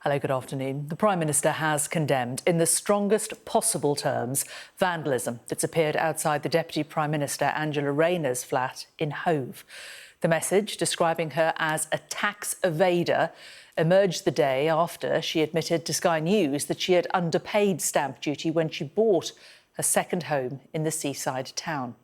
Hello, good afternoon. The Prime Minister has condemned, in the strongest possible terms, vandalism that's appeared outside the Deputy Prime Minister Angela Rayner's flat in Hove. The message, describing her as a tax evader, emerged the day after she admitted to Sky News that she had underpaid stamp duty when she bought her second home in the seaside town.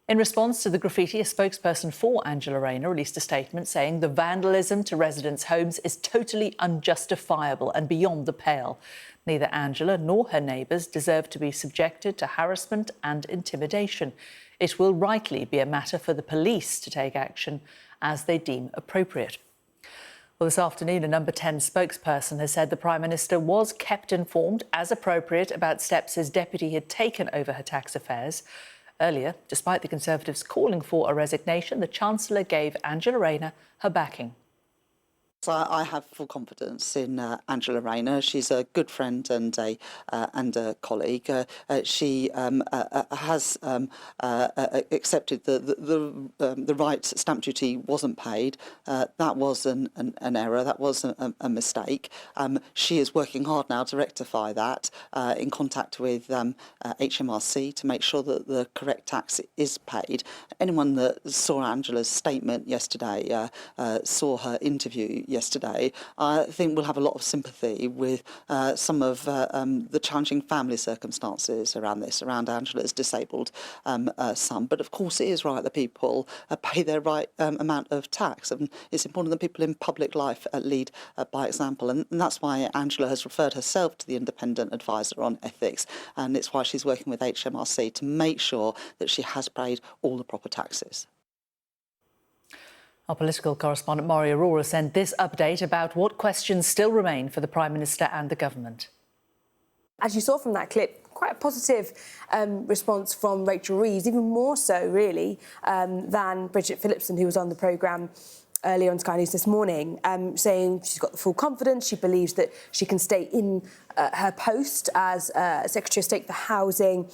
In response to the graffiti, a spokesperson for Angela Rayner released a statement saying the vandalism to residents' homes is totally unjustifiable and beyond the pale. Neither Angela nor her neighbours deserve to be subjected to harassment and intimidation. It will rightly be a matter for the police to take action as they deem appropriate. Well, this afternoon, a Number 10 spokesperson has said the Prime Minister was kept informed, as appropriate, about steps his deputy had taken over her tax affairs. Earlier, despite the Conservatives calling for a resignation, the Chancellor gave Angela Rayner her backing. So I have full confidence in Angela Rayner. She's a good friend and a colleague. She has accepted the right stamp duty wasn't paid. That was an error. That was a mistake. She is working hard now to rectify that, in contact with HMRC to make sure that the correct tax is paid. Anyone that saw Angela's statement yesterday, saw her interview yesterday, I think we'll have a lot of sympathy with some of the challenging family circumstances around this, around Angela's disabled son. But of course it is right that people pay their right amount of tax, and it's important that people in public life lead by example, and that's why Angela has referred herself to the independent advisor on ethics, and it's why she's working with HMRC to make sure that she has paid all the proper taxes. Our political correspondent Maury Aurora sent this update about what questions still remain for the Prime Minister and the government. As you saw from that clip, quite a positive response from Rachel Reeves, even more so, really, than Bridget Phillipson, who was on the programme earlier on Sky News this morning, saying she's got the full confidence, she believes that she can stay in her post as Secretary of State for Housing,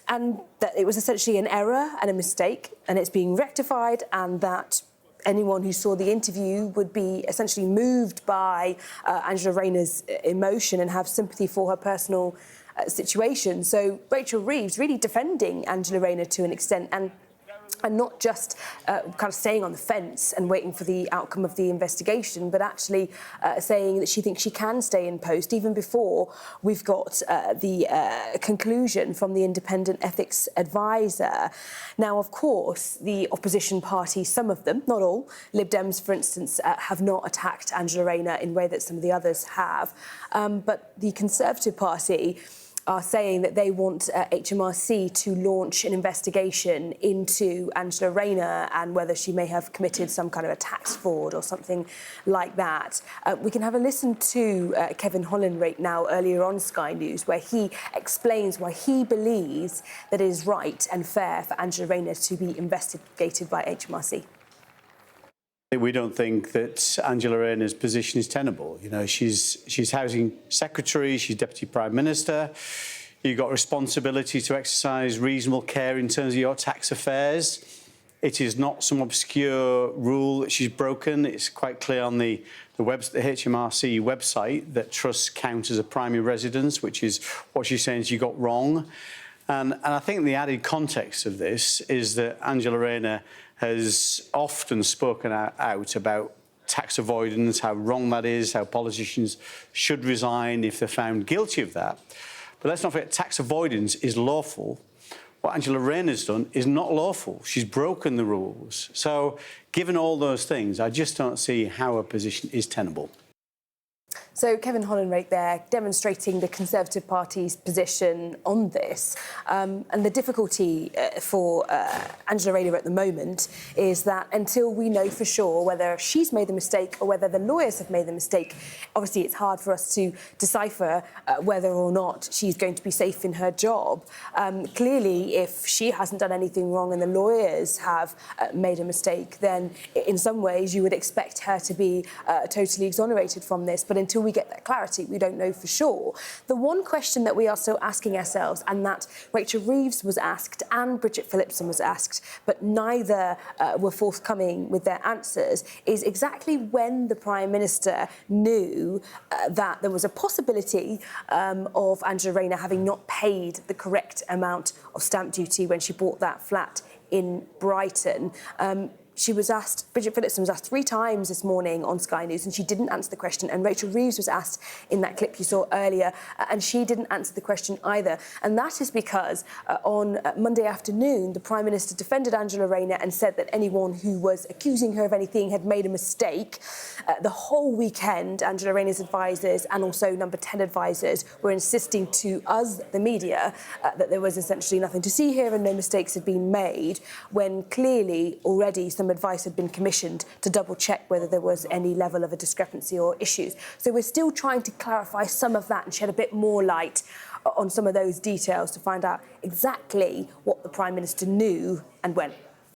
and that it was essentially an error and a mistake, and it's being rectified, and that anyone who saw the interview would be essentially moved by Angela Rayner's emotion and have sympathy for her personal situation. So Rachel Reeves really defending Angela Rayner to an extent, and not just kind of staying on the fence and waiting for the outcome of the investigation, but actually saying that she thinks she can stay in post even before we've got the conclusion from the independent ethics advisor. Now, of course, the opposition parties, some of them, not all, Lib Dems, for instance, have not attacked Angela Rayner in a way that some of the others have. But the Conservative Party are saying that they want HMRC to launch an investigation into Angela Rayner and whether she may have committed some kind of a tax fraud or something like that. We can have a listen to Kevin Hollinrate now earlier on Sky News, where he explains why he believes that it is right and fair for Angela Rayner to be investigated by HMRC. We don't think that Angela Rayner's position is tenable. You know, she's Housing Secretary, she's Deputy Prime Minister. You've got responsibility to exercise reasonable care in terms of your tax affairs. It is not some obscure rule that she's broken. It's quite clear on the HMRC website that trusts count as a primary residence, which is what she's saying she got wrong. And I think the added context of this is that Angela Rayner has often spoken out about tax avoidance, how wrong that is, how politicians should resign if they're found guilty of that. But let's not forget, tax avoidance is lawful. What Angela Rayner's done is not lawful. She's broken the rules. So, given all those things, I just don't see how her position is tenable. So Kevin Hollinrate there demonstrating the Conservative Party's position on this. And the difficulty for Angela Rayner at the moment is that until we know for sure whether she's made the mistake or whether the lawyers have made the mistake, obviously it's hard for us to decipher whether or not she's going to be safe in her job. Clearly, if she hasn't done anything wrong and the lawyers have made a mistake, then in some ways you would expect her to be totally exonerated from this. But until we we get that clarity, we don't know for sure. The one question that we are still asking ourselves, and that Rachel Reeves was asked and Bridget Phillipson was asked, but neither were forthcoming with their answers, is exactly when the Prime Minister knew that there was a possibility of Angela Rayner having not paid the correct amount of stamp duty when she bought that flat in Brighton. She was asked, Bridget Phillipson was asked 3 times this morning on Sky News and she didn't answer the question, and Rachel Reeves was asked in that clip you saw earlier and she didn't answer the question either. And that is because on Monday afternoon the Prime Minister defended Angela Rayner and said that anyone who was accusing her of anything had made a mistake. The whole weekend Angela Rayner's advisers and also Number 10 advisers were insisting to us, the media, that there was essentially nothing to see here and no mistakes had been made, when clearly already some advice had been commissioned to double-check whether there was any level of a discrepancy or issues. So we're still trying to clarify some of that and shed a bit more light on some of those details to find out exactly what the Prime Minister knew and when.